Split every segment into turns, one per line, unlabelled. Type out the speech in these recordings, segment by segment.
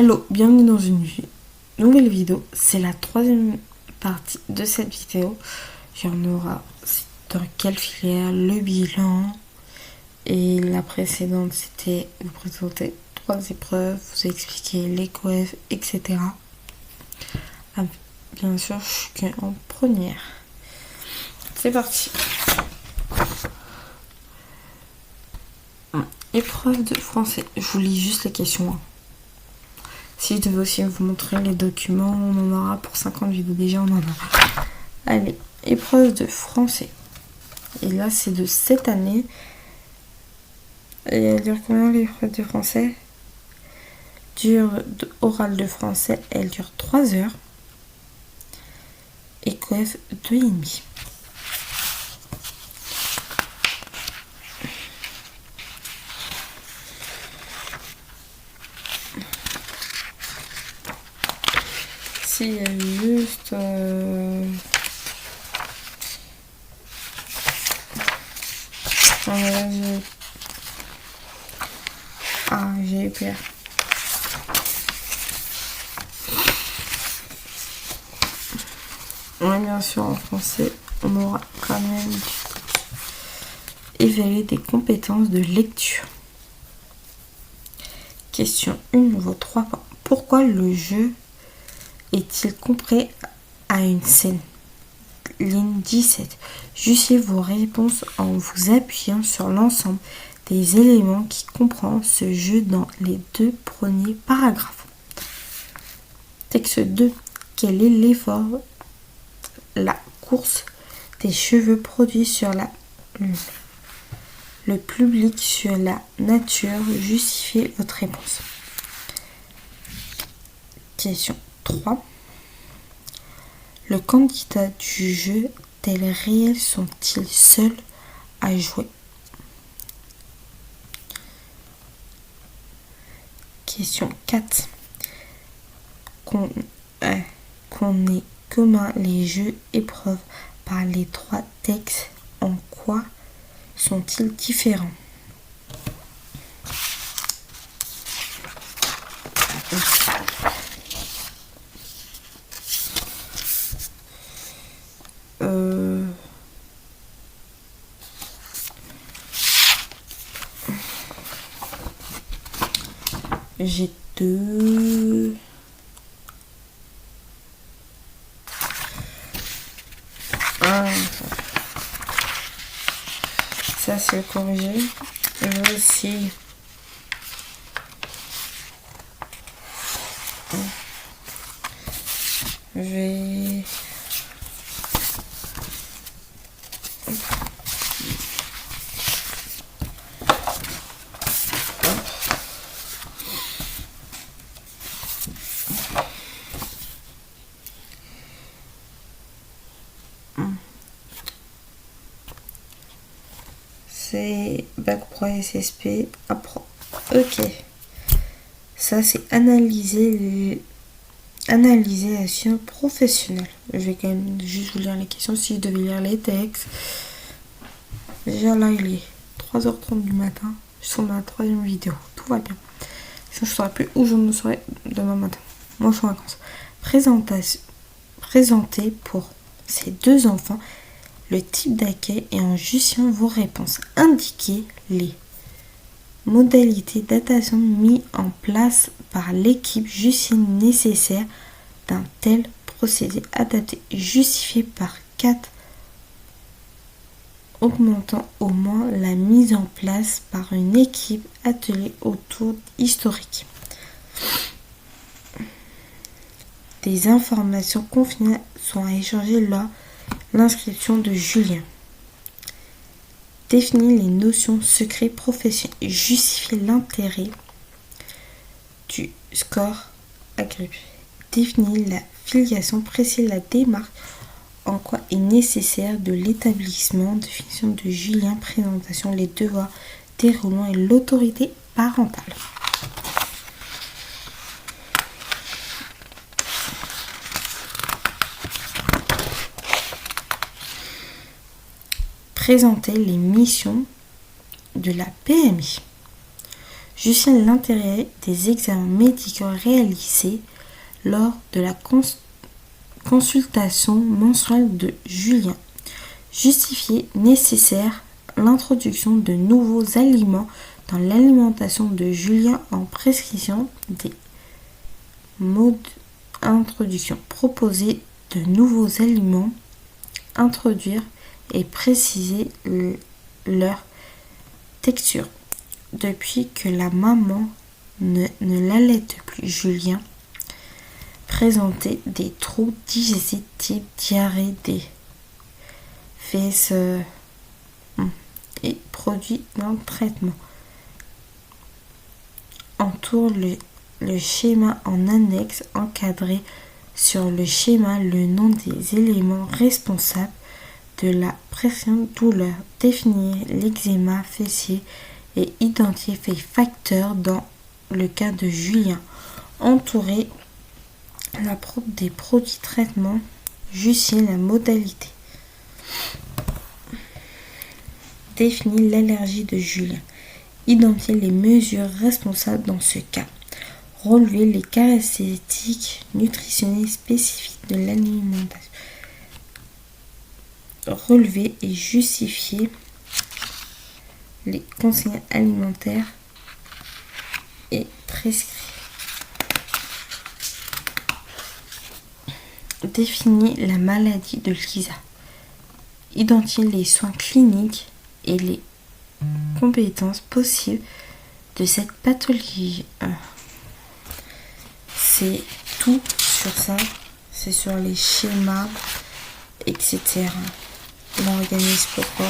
Hello, bienvenue dans une nouvelle vidéo. C'est la troisième partie de cette vidéo. Il y en aura dans quelle filière, le bilan. Et la précédente, c'était vous présenter 3 épreuves, vous expliquer les coefs, etc. Ah, bien sûr, je suis en première. C'est parti. Épreuve de français. Je vous lis juste les questions. Si je devais aussi vous montrer les documents, on en aura pour 50 vidéos déjà, on en aura. Allez, épreuve de français. Et là, c'est de cette année. Et elle dure combien l'épreuve de français? Orale de français, elle dure 3 heures. Et coef 2,5. Il y a juste j'ai eu peur. Oui, bien sûr, en français, on aura quand même évalué des compétences de lecture. Question 1, vaut 3 points. Pourquoi le jeu est-il comparé à une scène? Ligne 17. Justifiez vos réponses en vous appuyant sur l'ensemble des éléments qui comprend ce jeu dans les 2 premiers paragraphes. Texte 2. Quel est l'effort, la course des cheveux produits sur le public sur la nature? Justifiez votre réponse. Question 3. Le candidat du jeu tel réel sont-ils seuls à jouer? Question 4. Qu'on ait commun les jeux épreuves par les 3 textes, en quoi sont-ils différents? J'ai 2. Ça, c'est le corrigé. Et aussi. Je vais. C'est Bac Pro SSP. Ok. Ça, c'est analyser la science professionnelle. Je vais quand même juste vous lire les questions si je devais lire les textes. Déjà là, il est 3h30 du matin. Je suis dans la 3e vidéo. Tout va bien. Sinon, je ne saurais plus où je me serai demain matin. Moi, je suis en vacances. Présentez pour ces 2 enfants le type d'accueil et en justifiant vos réponses. Indiquez les modalités d'adaptation mises en place par l'équipe, justifiées nécessaire d'un tel procédé adapté, justifié par 4, augmentant au moins la mise en place par une équipe atelier autour historique. Des informations confidentielles sont à échanger lors de l'inscription de Julien. Définir les notions secret professionnel. Justifier l'intérêt du score agrégé. Définir la filiation. Préciser la démarche en quoi est nécessaire de l'établissement. Définition de Julien. Présentation. Les devoirs, déroulement et l'autorité parentale. Présenter les missions de la PMI. Justifier l'intérêt des examens médicaux réalisés lors de la consultation mensuelle de Julien. Justifier nécessaire l'introduction de nouveaux aliments dans l'alimentation de Julien en prescription des modes d'introduction. Proposer de nouveaux aliments, introduire et préciser leur texture. Depuis que la maman ne l'allaite plus, Julien présentait des troubles digestifs type diarrhée, des fesses et produit d'un traitement. Entoure le schéma en annexe, encadré sur le schéma le nom des éléments responsables de la pression douleur. Définir l'eczéma fessier et identifier les facteurs dans le cas de Julien. Entourer la des produits traitement. Justifier la modalité. Définir l'allergie de Julien. Identifier les mesures responsables dans ce cas. Relever les caractéristiques nutritionnelles spécifiques de l'alimentation. Relever et justifier les conseils alimentaires et prescrits. Définir la maladie de Lisa. Identifier les soins cliniques et les compétences possibles de cette pathologie. C'est tout sur ça. C'est sur les schémas, etc. L'organisme pourquoi.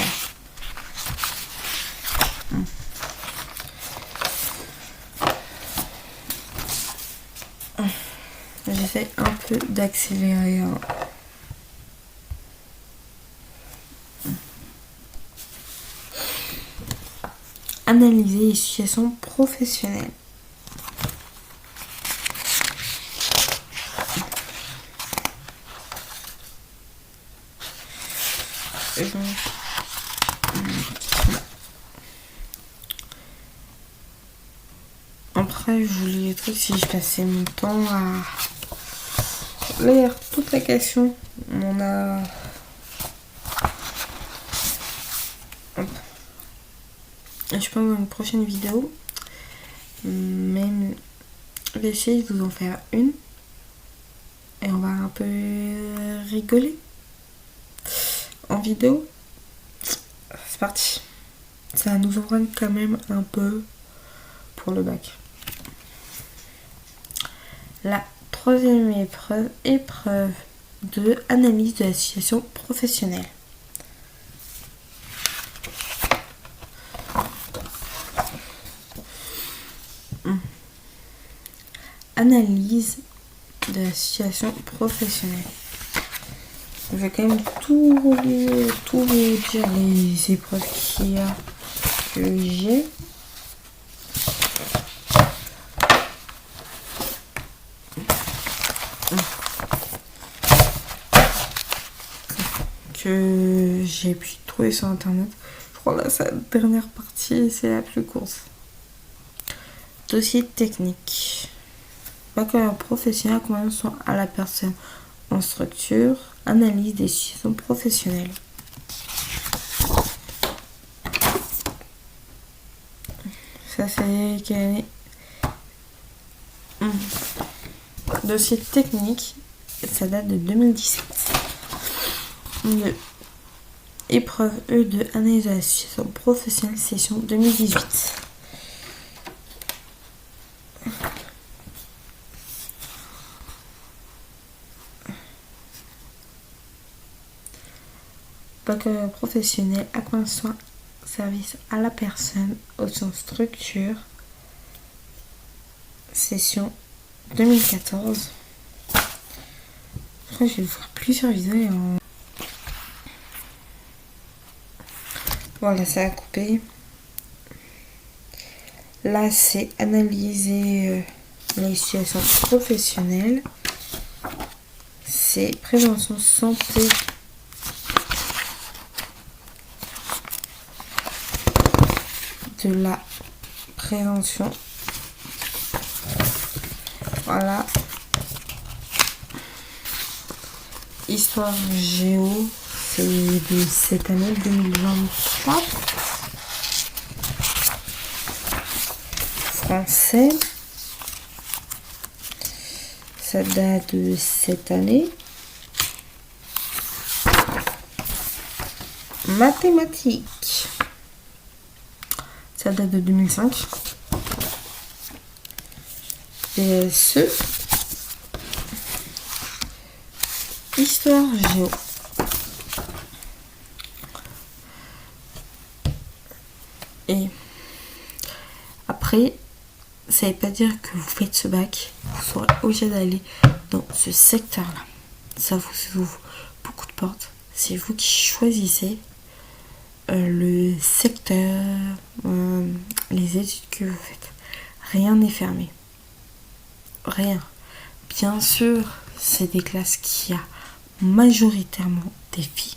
J'essaie un peu d'accélérer. Analyser les situations professionnelles. Après, je voulais les trucs si je passais mon temps à lire toute la question. On a. Je pense dans une prochaine vidéo. Même. Je vais essayer de vous en faire une. Et on va un peu rigoler. En vidéo. C'est parti. Ça nous entraîne quand même un peu pour le bac. La troisième épreuve de analyse de la situation professionnelle. Analyse de la situation professionnelle. Je vais quand même tout vous dire les épreuves qu'il y a que j'ai. Que j'ai pu trouver sur internet. Je crois là sa dernière partie c'est la plus courte. Dossier technique. Baccalauréat professionnel, commençons à la personne en structure. Analyse des situations professionnelles. Ça c'est quelle année? Dossier technique, ça date de 2017. Épreuve E de analyse de la situation professionnelle, session 2018. Baccalauréat professionnel, accompagnement soins, service à la personne, option structure, session 2014. Après, je vais vous faire plusieurs vidéos en... Voilà, ça a coupé. Là, c'est analyser les situations professionnelles. C'est prévention santé. De la prévention. Voilà. Histoire géo, c'est de cette année 2023. Français, ça date de cette année. Mathématiques, ça date de 2005. PSE, histoire géo. Et après, ça ne veut pas dire que vous faites ce bac, vous serez obligé d'aller dans ce secteur-là. Ça vous ouvre beaucoup de portes. C'est vous qui choisissez le secteur, les études que vous faites. Rien n'est fermé. Rien. Bien sûr, c'est des classes qui a majoritairement des filles.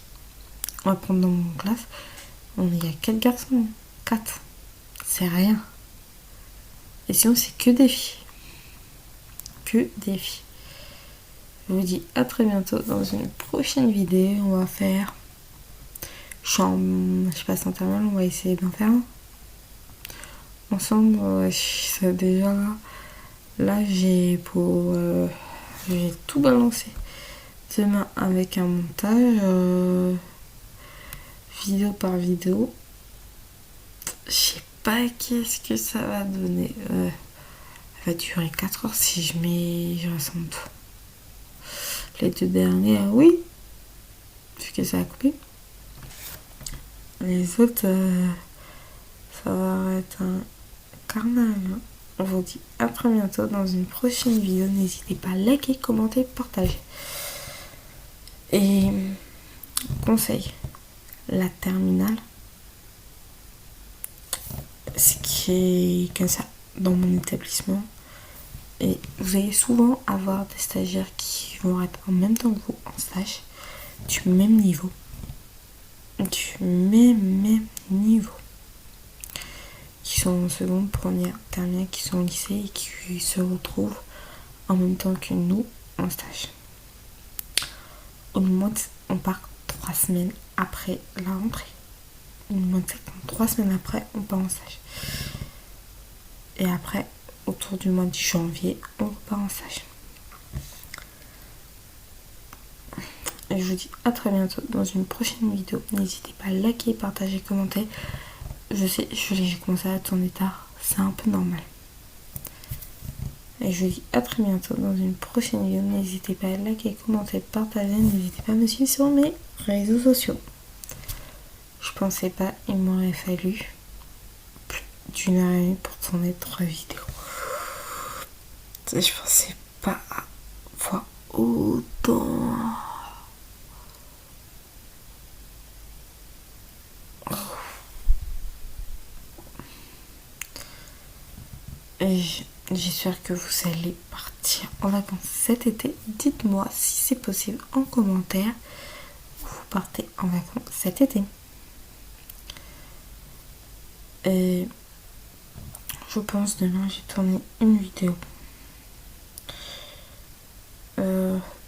On va prendre dans mon classe, il y a 4 garçons. 4. C'est rien. Et sinon, c'est que des filles. Que des filles. Je vous dis à très bientôt dans une prochaine vidéo. On va faire chambre, je passe en terminale, on va essayer d'en faire un. Ensemble, c'est déjà là. Là, j'ai tout balancé. Demain, avec un montage, vidéo par vidéo. Je sais pas qu'est-ce que ça va donner. Elle va durer 4 heures si je rassemble tout. Les 2 derniers, oui. Vu que ça a coupé. Les autres, ça va être un carnage. On vous dit à très bientôt dans une prochaine vidéo. N'hésitez pas à liker, commenter, partager. Et conseil, la terminale, ce qui est comme ça dans mon établissement. Et vous allez souvent avoir des stagiaires qui vont être en même temps que vous en stage, du même niveau. Du même niveau. Qui sont en seconde, première, terminale, qui sont au lycée et qui se retrouvent en même temps que nous en stage. Au moment on part 3 semaines après la rentrée. Au moment 3 semaines après, on part en stage. Et après, autour du mois de janvier, on repart en stage. Et je vous dis à très bientôt dans une prochaine vidéo. N'hésitez pas à liker, partager, commenter. Je sais, j'ai commencé à tourner tard. C'est un peu normal. Et je vous dis à très bientôt dans une prochaine vidéo. N'hésitez pas à liker, commenter, partager. N'hésitez pas à me suivre sur mes réseaux sociaux. Je pensais pas, il m'aurait fallu plus d'une heure et demie pour tourner 3 vidéos. Je pensais pas avoir autant. Et j'espère que vous allez partir en vacances cet été. Dites-moi si c'est possible en commentaire où vous partez en vacances cet été. Et je pense demain j'ai tourné une vidéo.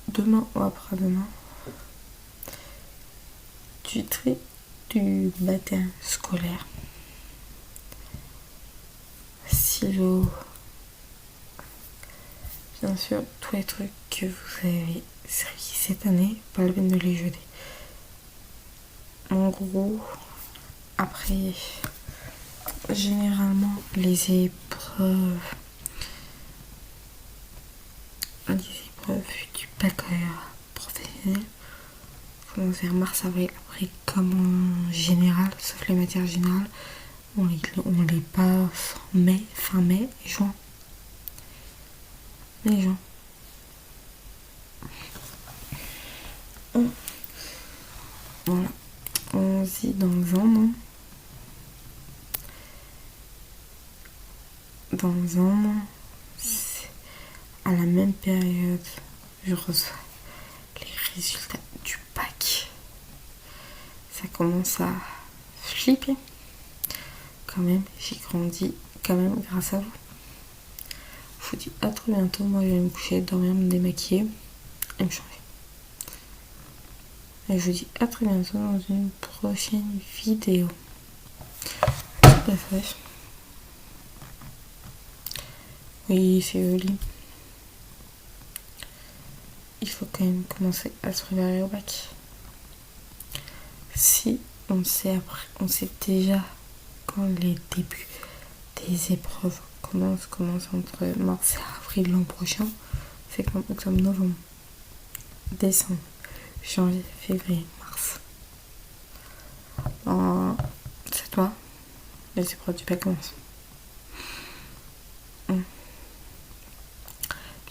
Demain ou après-demain. Du tri du matériel scolaire. Stylo. Bien sûr, tous les trucs que vous avez servis cette année, pas la peine de les jeter. En gros, après, généralement, les épreuves du baccalauréat professionnel commencent vers mars-avril. Après, comme en général, sauf les matières générales, on les passe en mai, fin mai, juin. Les gens. Voilà. On se dit dans un an. Dans un an, à la même période, je reçois les résultats du bac. Ça commence à flipper. Quand même, j'ai grandi quand même grâce à vous. Je vous dis à très bientôt. Moi, je vais me coucher, dormir, me démaquiller et me changer. Et je vous dis à très bientôt dans une prochaine vidéo. Tout à fait. Oui, c'est joli. Il faut quand même commencer à se préparer au bac. Si on sait déjà quand les débuts des épreuves commencent entre mars et avril l'an prochain, c'est comme octobre, novembre, décembre, janvier, février, mars. En 7 mois, les épreuves du bac commencent.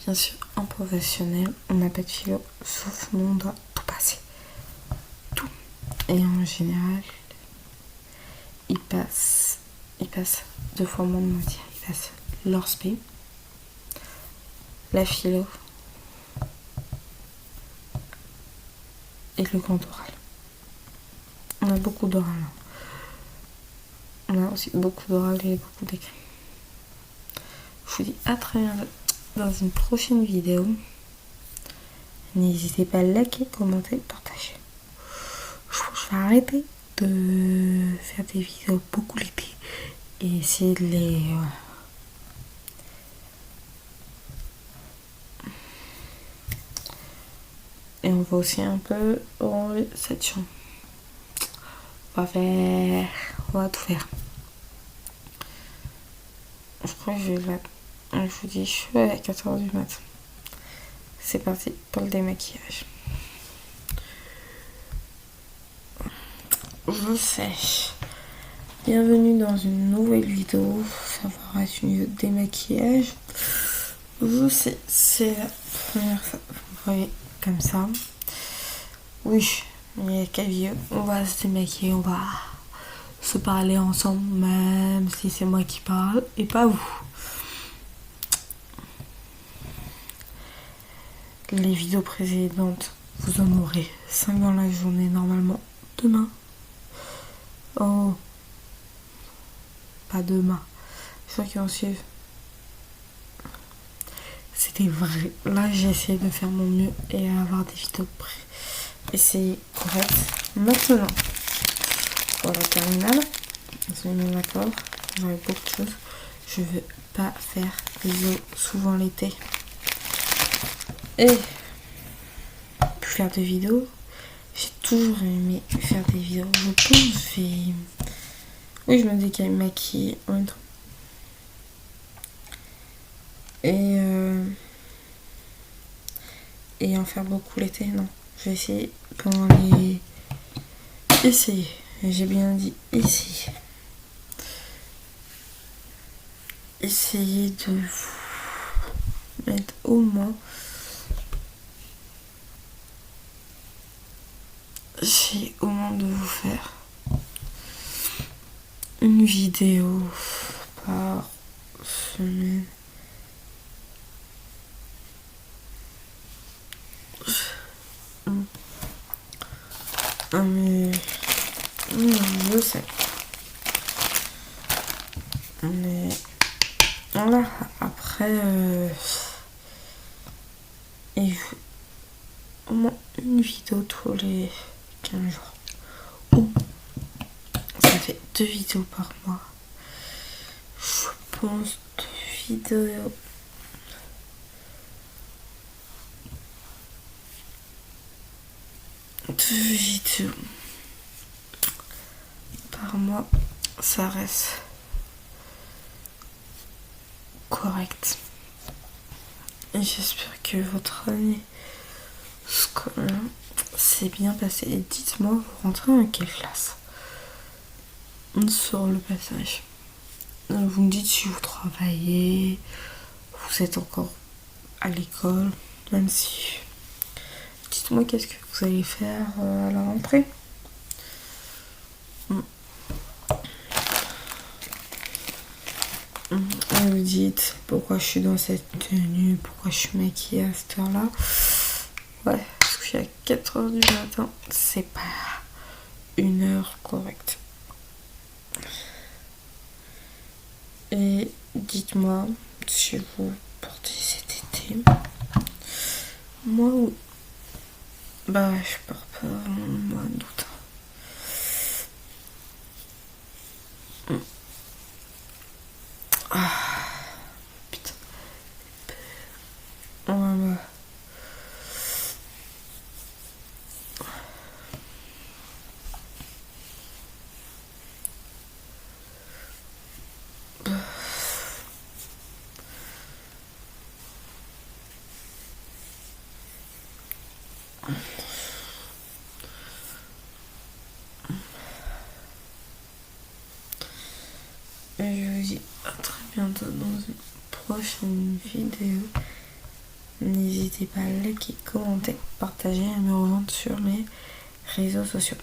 Bien sûr, en professionnel, on n'a pas de philo, sauf nous, on doit tout passer. Tout. Et en général, ils passent 2 fois moins de moitié. Ils passent l'ORSP, la philo et le grand oral. On a beaucoup d'oral. On a aussi beaucoup d'oral et beaucoup d'écrit. Je vous dis à très bientôt dans une prochaine vidéo. N'hésitez pas à liker, commenter, partager. Je vais arrêter de faire des vidéos beaucoup l'été et essayer de les... Et on va aussi un peu enlever cette chambre. On va tout faire. Je crois que je vais là. Je vous dis, je suis à 4h du matin. C'est parti pour le démaquillage. Je sais. Bienvenue dans une nouvelle vidéo. Ça va être une vidéo de démaquillage. Je sais, c'est la première fois. Vous voyez comme ça. Oui, il y a qu'à vivre. On va se démaquiller, on va se parler ensemble, même si c'est moi qui parle et pas vous. Les vidéos précédentes, vous en aurez 5 dans la journée normalement. Demain. Oh. Pas demain. Je crois qu'ils vont suivre. C'était vrai. Là, j'ai essayé de faire mon mieux et avoir des vidéos prêtes. Et c'est correct. Maintenant, pour la terminale, on se met d'accord. J'aurai beaucoup de choses. Je veux pas faire des vidéos souvent l'été. Et pour faire des vidéos, j'ai toujours aimé faire des vidéos. Je pense, oui, je me démaquille en même temps. Et en faire beaucoup l'été, non. Je vais essayer pendant les... Essayer. J'ai bien dit essayer. Essayez de vous mettre au moins... J'ai au moins de vous faire une vidéo par semaine. Mais je sais. Mais voilà, après et au moins une vidéo tous les 15 jours. Ou ça fait 2 vidéos par mois. Je pense 2 vidéos. Par mois, ça reste correct. Et j'espère que votre année scolaire s'est bien passée. Et dites-moi, vous rentrez en quelle classe sur le passage? Vous me dites si vous travaillez, vous êtes encore à l'école, même si... Dites-moi qu'est-ce que vous allez faire à la rentrée. Vous me dites pourquoi je suis dans cette tenue, pourquoi je suis maquillée à cette heure-là. Ouais, parce que je suis à 4h du matin, c'est pas une heure correcte. Et Dites-moi si vous portez cet été. Moi, oui. Bah, je porte pas au mois d'août. Ah, putain. Voilà. Et je vous dis à très bientôt dans une prochaine vidéo. N'hésitez pas à liker, commenter, partager et me rejoindre sur les réseaux sociaux.